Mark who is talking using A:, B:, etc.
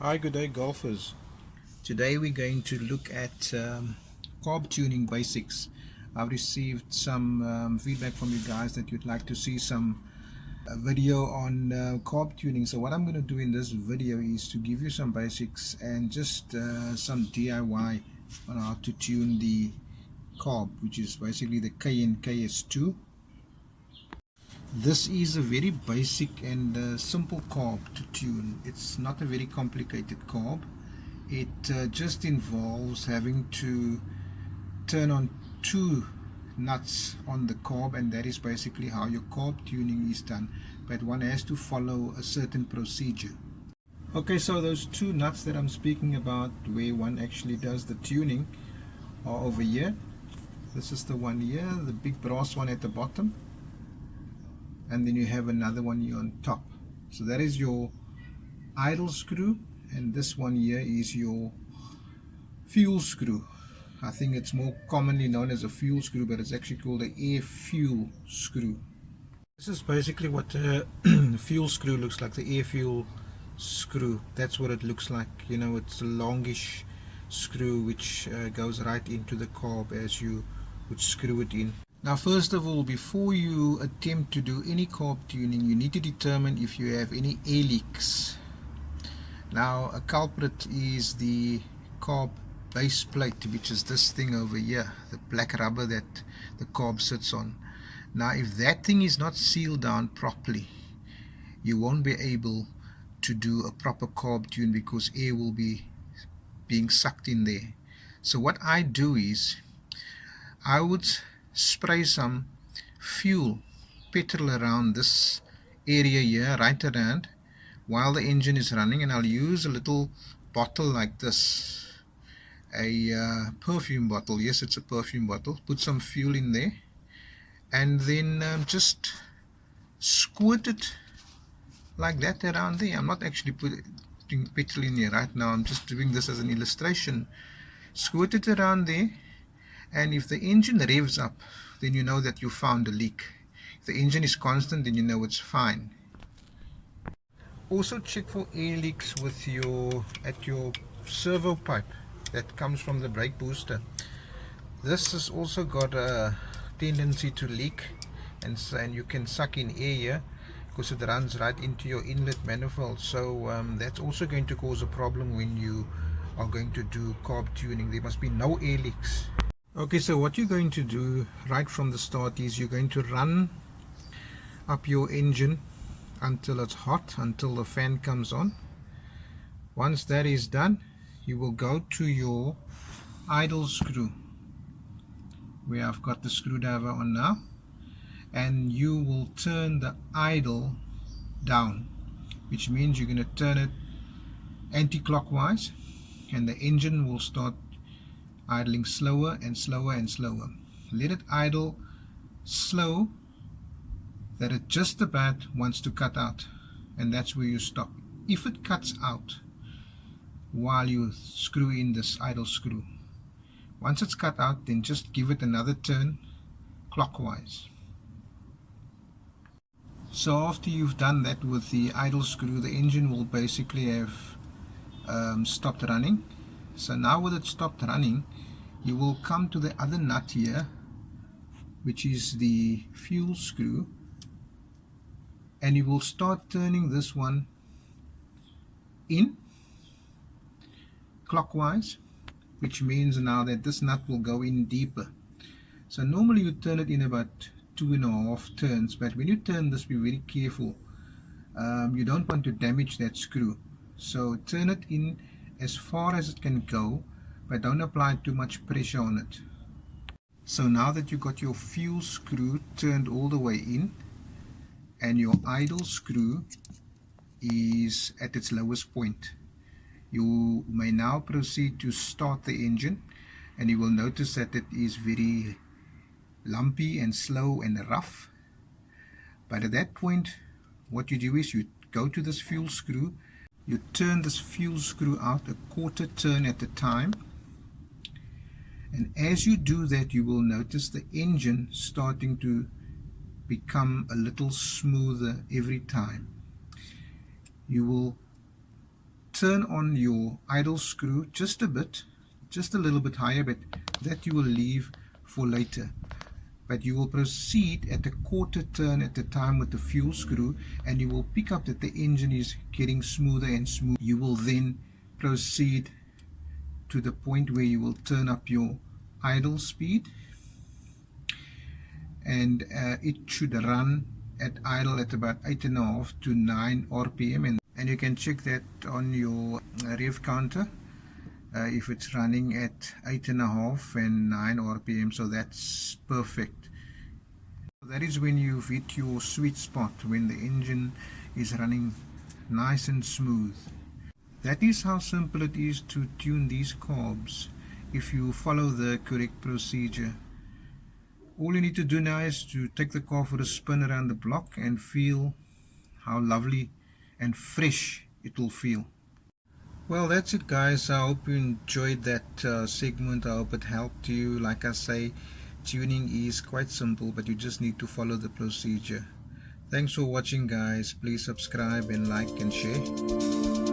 A: Hi, good day, golfers. Today we're going to look at carb tuning basics. I've received some feedback from you guys that you'd like to see some video on carb tuning. So what I'm going to do in this video is to give you some basics and just some DIY on how to tune the carb, which is basically the KEIHIN KS2. This is a very basic and simple carb to tune. It's not a very complicated carb. It just involves having to turn on two nuts on the carb, and that is basically how your carb tuning is done, but one has to follow a certain procedure. Okay, so those two nuts that I'm speaking about, where one actually does the tuning, are over here. This is the one here, the big brass one at the bottom, and then you have another one here on top. So that is your idle screw, and this one here is your fuel screw. I think it's more commonly known as a fuel screw, but it's actually called an air fuel screw. This is basically what the fuel screw looks like, the air fuel screw. That's what it looks like. You know, it's a longish screw which goes right into the carb as you would screw it in. Now, first of all, before you attempt to do any carb tuning, you need to determine if you have any air leaks. Now, a culprit is the carb base plate, which is this thing over here, the black rubber that the carb sits on. Now, if that thing is not sealed down properly, you won't be able to do a proper carb tune because air will be being sucked in there. So what I do is I would spray some fuel petrol around this area here, right around, while the engine is running, and I'll use a little bottle like this, a perfume bottle. Yes, it's a perfume bottle. Put some fuel in there, and then just squirt it like that around there. I'm not actually putting petrol in here right now, I'm just doing this as an illustration. Squirt it around there, and if the engine revs up, then you know that you found a leak. If the engine is constant, then you know it's fine. Also check for air leaks with your servo pipe that comes from the brake booster. This has also got a tendency to leak, and you can suck in air here because it runs right into your inlet manifold. So that's also going to cause a problem when you are going to do carb tuning. There must be no air leaks. Okay, so what you're going to do right from the start is you're going to run up your engine until it's hot, until the fan comes on. Once that is done, you will go to your idle screw, where I've got the screwdriver on now, and you will turn the idle down, which means you're going to turn it anti-clockwise, and the engine will start idling slower and slower and slower. Let it idle slow that it just about wants to cut out, and that's where you stop. If it cuts out while you screw in this idle screw, once it's cut out, then just give it another turn clockwise. So after you've done that with the idle screw, the engine will basically have stopped running. So now with it stopped running, you will come to the other nut here, which is the fuel screw, and you will start turning this one in clockwise, which means now that this nut will go in deeper. So normally you turn it in about 2.5 turns, but when you turn this, be very careful. You don't want to damage that screw, so turn it in as far as it can go, but don't apply too much pressure on it. So now that you got your fuel screw turned all the way in and your idle screw is at its lowest point, you may now proceed to start the engine, and you will notice that it is very lumpy and slow and rough. But at that point, what you do is you go to this fuel screw, you turn this fuel screw out a quarter turn at a time, and as you do that, you will notice the engine starting to become a little smoother every time. You will turn on your idle screw just a bit, just a little bit higher, but that you will leave for later. But you will proceed at a quarter turn at a time with the fuel screw, and you will pick up that the engine is getting smoother and smoother. You will then proceed to the point where you will turn up your idle speed, and it should run at idle at about 8.5 to 9 RPM, and you can check that on your rev counter if it's running at 8.5 and 9 RPM, so that's perfect. That is when you've hit your sweet spot, when the engine is running nice and smooth. That is how simple it is to tune these carbs if you follow the correct procedure. All you need to do now is to take the car for a spin around the block and feel how lovely and fresh it will feel. Well, that's it guys. I hope you enjoyed that segment. I hope it helped you. Like I say, tuning is quite simple, but you just need to follow the procedure. Thanks for watching guys. Please subscribe and like and share.